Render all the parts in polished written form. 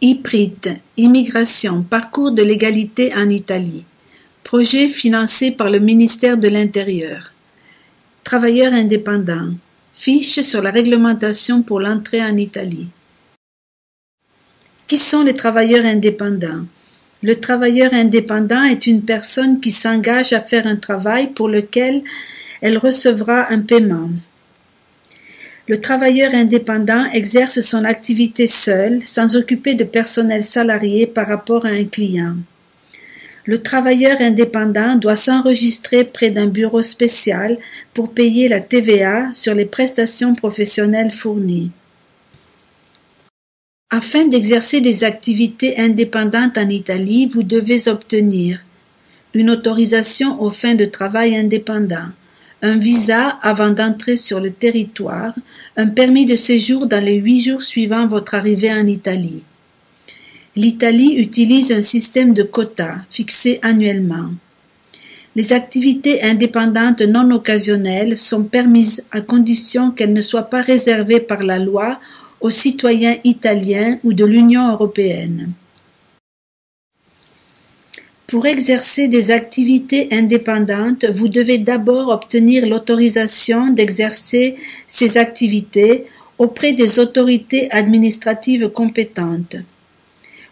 IPRIT, Immigration, parcours de l'égalité en Italie. Projet financé par le ministère de l'Intérieur. Travailleurs indépendants. Fiche sur la réglementation pour l'entrée en Italie. Qui sont les travailleurs indépendants? Le travailleur indépendant est une personne qui s'engage à faire un travail pour lequel elle recevra un paiement. Le travailleur indépendant exerce son activité seul, sans occuper de personnel salarié par rapport à un client. Le travailleur indépendant doit s'enregistrer près d'un bureau spécial pour payer la TVA sur les prestations professionnelles fournies. Afin d'exercer des activités indépendantes en Italie, vous devez obtenir une autorisation aux fins de travail indépendant, un visa avant d'entrer sur le territoire, un permis de séjour dans les 8 jours suivant votre arrivée en Italie. L'Italie utilise un système de quotas fixé annuellement. Les activités indépendantes non occasionnelles sont permises à condition qu'elles ne soient pas réservées par la loi aux citoyens italiens ou de l'Union européenne. Pour exercer des activités indépendantes, vous devez d'abord obtenir l'autorisation d'exercer ces activités auprès des autorités administratives compétentes.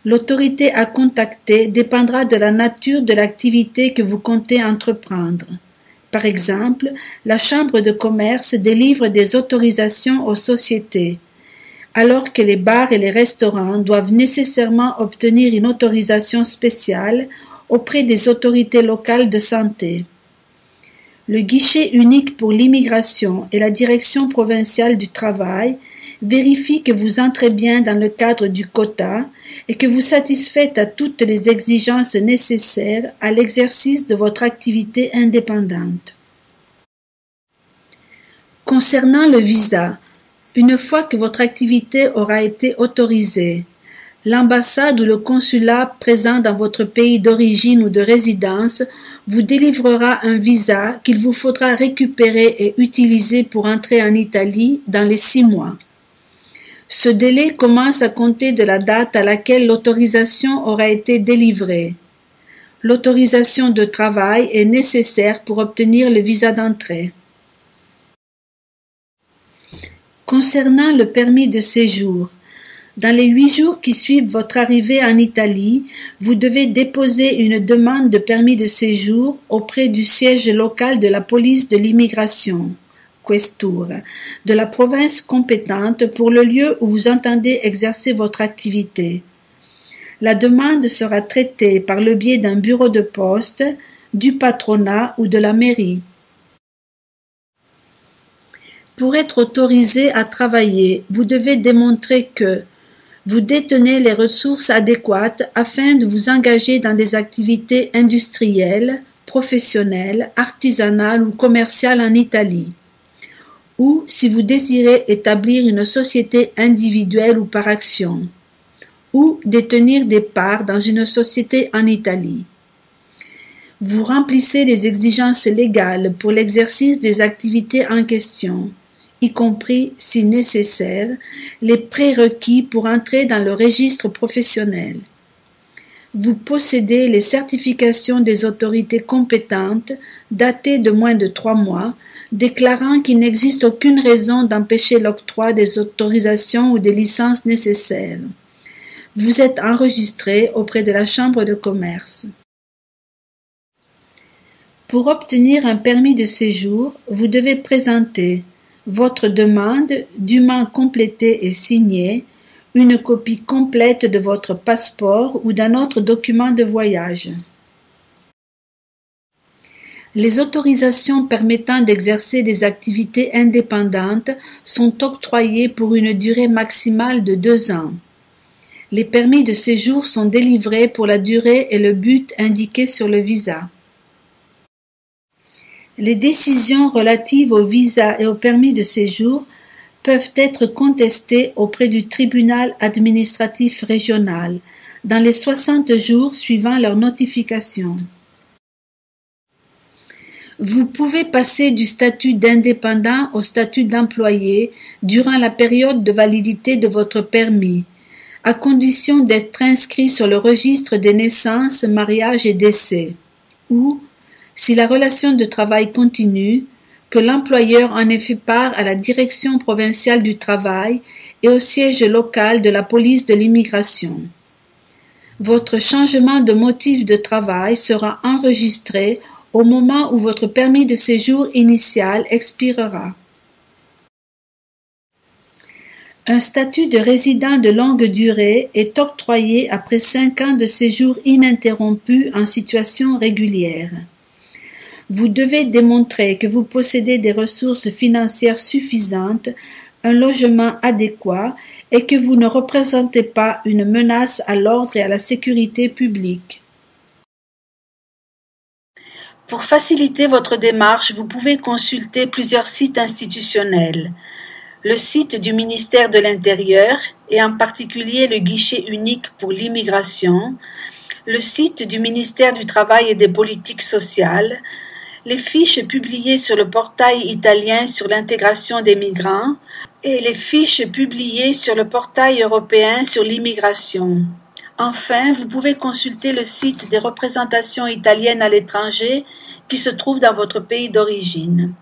L'autorité à contacter dépendra de la nature de l'activité que vous comptez entreprendre. Par exemple, la Chambre de commerce délivre des autorisations aux sociétés, alors que les bars et les restaurants doivent nécessairement obtenir une autorisation spéciale auprès des autorités locales de santé. Le guichet unique pour l'immigration et la direction provinciale du travail vérifient que vous entrez bien dans le cadre du quota et que vous satisfaites à toutes les exigences nécessaires à l'exercice de votre activité indépendante. Concernant le visa, une fois que votre activité aura été autorisée, l'ambassade ou le consulat présent dans votre pays d'origine ou de résidence vous délivrera un visa qu'il vous faudra récupérer et utiliser pour entrer en Italie dans les 6 mois. Ce délai commence à compter de la date à laquelle l'autorisation aura été délivrée. L'autorisation de travail est nécessaire pour obtenir le visa d'entrée. Concernant le permis de séjour, dans les 8 jours qui suivent votre arrivée en Italie, vous devez déposer une demande de permis de séjour auprès du siège local de la police de l'immigration, Questura, de la province compétente pour le lieu où vous entendez exercer votre activité. La demande sera traitée par le biais d'un bureau de poste, du patronat ou de la mairie. Pour être autorisé à travailler, vous devez démontrer que vous détenez les ressources adéquates afin de vous engager dans des activités industrielles, professionnelles, artisanales ou commerciales en Italie. Ou si vous désirez établir une société individuelle ou par action. Ou détenir des parts dans une société en Italie. Vous remplissez les exigences légales pour l'exercice des activités en question, y compris, si nécessaire, les prérequis pour entrer dans le registre professionnel. Vous possédez les certifications des autorités compétentes datées de moins de 3 mois, déclarant qu'il n'existe aucune raison d'empêcher l'octroi des autorisations ou des licences nécessaires. Vous êtes enregistré auprès de la Chambre de commerce. Pour obtenir un permis de séjour, vous devez présenter votre demande dûment complétée et signée, une copie complète de votre passeport ou d'un autre document de voyage. Les autorisations permettant d'exercer des activités indépendantes sont octroyées pour une durée maximale de 2 ans. Les permis de séjour sont délivrés pour la durée et le but indiqués sur le visa. Les décisions relatives au visa et au permis de séjour peuvent être contestées auprès du tribunal administratif régional dans les 60 jours suivant leur notification. Vous pouvez passer du statut d'indépendant au statut d'employé durant la période de validité de votre permis, à condition d'être inscrit sur le registre des naissances, mariages et décès, ou, si la relation de travail continue, que l'employeur en ait fait part à la direction provinciale du travail et au siège local de la police de l'immigration. Votre changement de motif de travail sera enregistré au moment où votre permis de séjour initial expirera. Un statut de résident de longue durée est octroyé après 5 ans de séjour ininterrompu en situation régulière. Vous devez démontrer que vous possédez des ressources financières suffisantes, un logement adéquat et que vous ne représentez pas une menace à l'ordre et à la sécurité publique. Pour faciliter votre démarche, vous pouvez consulter plusieurs sites institutionnels. Le site du ministère de l'Intérieur et en particulier le guichet unique pour l'immigration, le site du ministère du Travail et des Politiques sociales, les fiches publiées sur le portail italien sur l'intégration des migrants et les fiches publiées sur le portail européen sur l'immigration. Enfin, vous pouvez consulter le site des représentations italiennes à l'étranger qui se trouve dans votre pays d'origine.